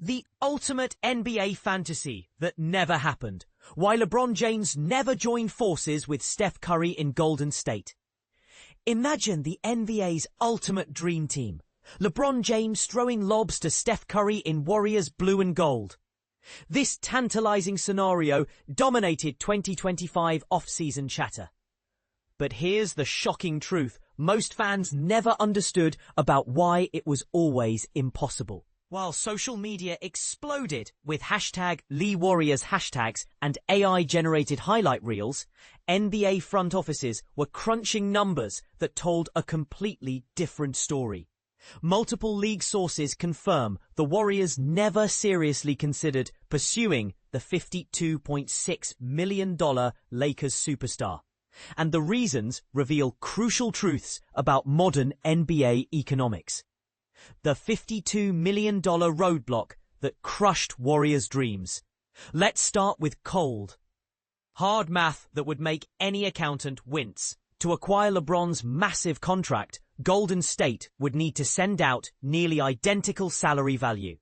The ultimate NBA fantasy that never happened. Why LeBron James never joined forces with Steph Curry in Golden State. Imagine the NBA's ultimate dream team. LeBron James throwing lobs to Steph Curry in Warriors blue and gold. This tantalizing scenario dominated 2025 off-season chatter. But here's the shocking truth most fans never understood about why it was always impossible. While social media exploded with #LeeWarriors hashtags and AI-generated highlight reels, NBA front offices were crunching numbers that told a completely different story. Multiple league sources confirm the Warriors never seriously considered pursuing the $52.6 million Lakers superstar. And the reasons reveal crucial truths about modern NBA economics. The $52 million roadblock that crushed Warriors' dreams. Let's start with cold, hard math that would make any accountant wince. To acquire LeBron's massive contract, Golden State would need to send out nearly identical salary value.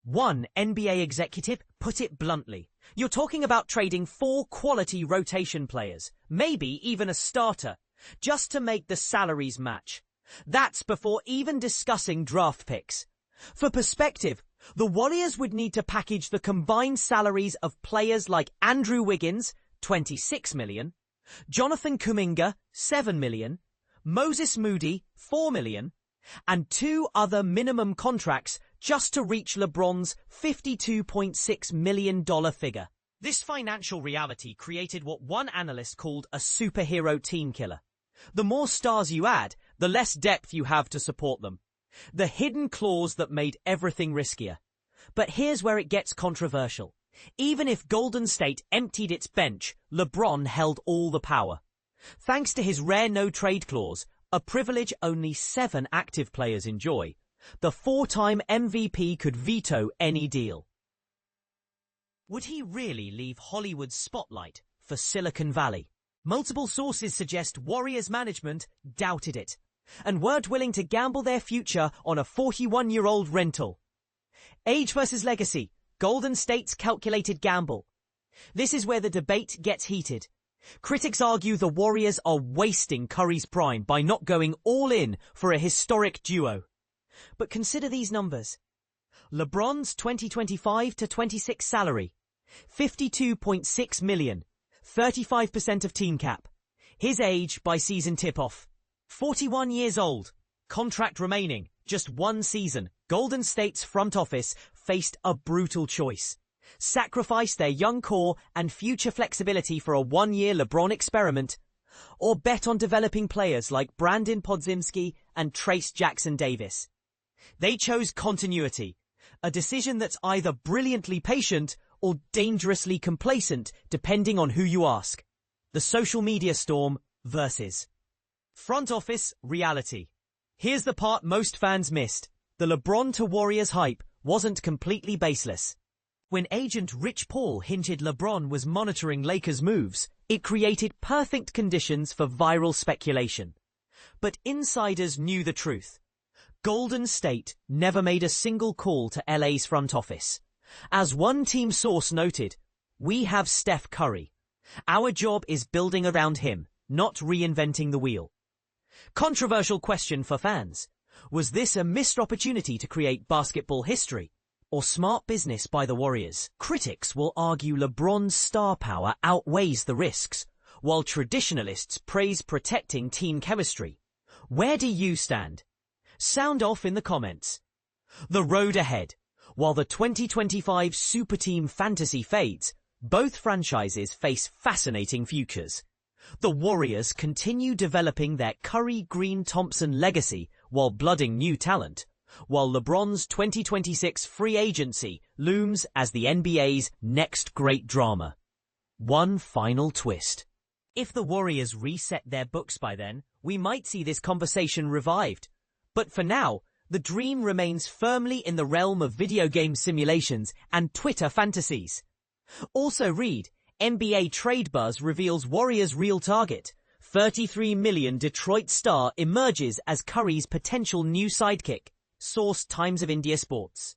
One NBA executive put it bluntly. You're talking about trading 4 quality rotation players, maybe even a starter, just to make the salaries match. That's before even discussing draft picks. For perspective, the Warriors would need to package the combined salaries of players like Andrew Wiggins, $26 million, Jonathan Kuminga, $7 million, Moses Moody, $4 million, and 2 other minimum contracts just to reach LeBron's $52.6 million figure. This financial reality created what one analyst called a superhero team killer. The more stars you add, the less depth you have to support them. The hidden clause that made everything riskier. But here's where it gets controversial. Even if Golden State emptied its bench, LeBron held all the power. Thanks to his rare no-trade clause, a privilege only 7 active players enjoy, the 4-time MVP could veto any deal. Would he really leave Hollywood's spotlight for Silicon Valley? Multiple sources suggest Warriors management doubted it, and weren't willing to gamble their future on a 41-year-old rental. Age versus legacy, Golden State's calculated gamble. This is where the debate gets heated. Critics argue the Warriors are wasting Curry's prime by not going all in for a historic duo. But consider these numbers. LeBron's 2025-26 salary, $52.6 million, 35% of team cap. His age by season tip-off, 41 years old. Contract remaining, just 1 season. Golden State's front office faced a brutal choice. Sacrifice their young core and future flexibility for a 1-year LeBron experiment, or bet on developing players like Brandon Podziemski and Trace Jackson-Davis. They chose continuity, a decision that's either brilliantly patient or dangerously complacent, depending on who you ask. The social media storm versus front office reality. Here's the part most fans missed. The LeBron to Warriors hype wasn't completely baseless. When agent Rich Paul hinted LeBron was monitoring Lakers' moves, it created perfect conditions for viral speculation. But insiders knew the truth. Golden State never made a single call to LA's front office. As one team source noted, "We have Steph Curry. Our job is building around him, not reinventing the wheel." Controversial question for fans. Was this a missed opportunity to create basketball history, or smart business by the Warriors? Critics will argue LeBron's star power outweighs the risks, while traditionalists praise protecting team chemistry. Where do you stand? Sound off in the comments. The road ahead. While the 2025 superteam fantasy fades, both franchises face fascinating futures. The Warriors continue developing their Curry-Green-Thompson legacy while blooding new talent, while LeBron's 2026 free agency looms as the NBA's next great drama. One final twist. If the Warriors reset their books by then, we might see this conversation revived. But for now, the dream remains firmly in the realm of video game simulations and Twitter fantasies. Also read, NBA trade buzz reveals Warriors' real target. $33 million Detroit star emerges as Curry's potential new sidekick. Source: Times of India Sports.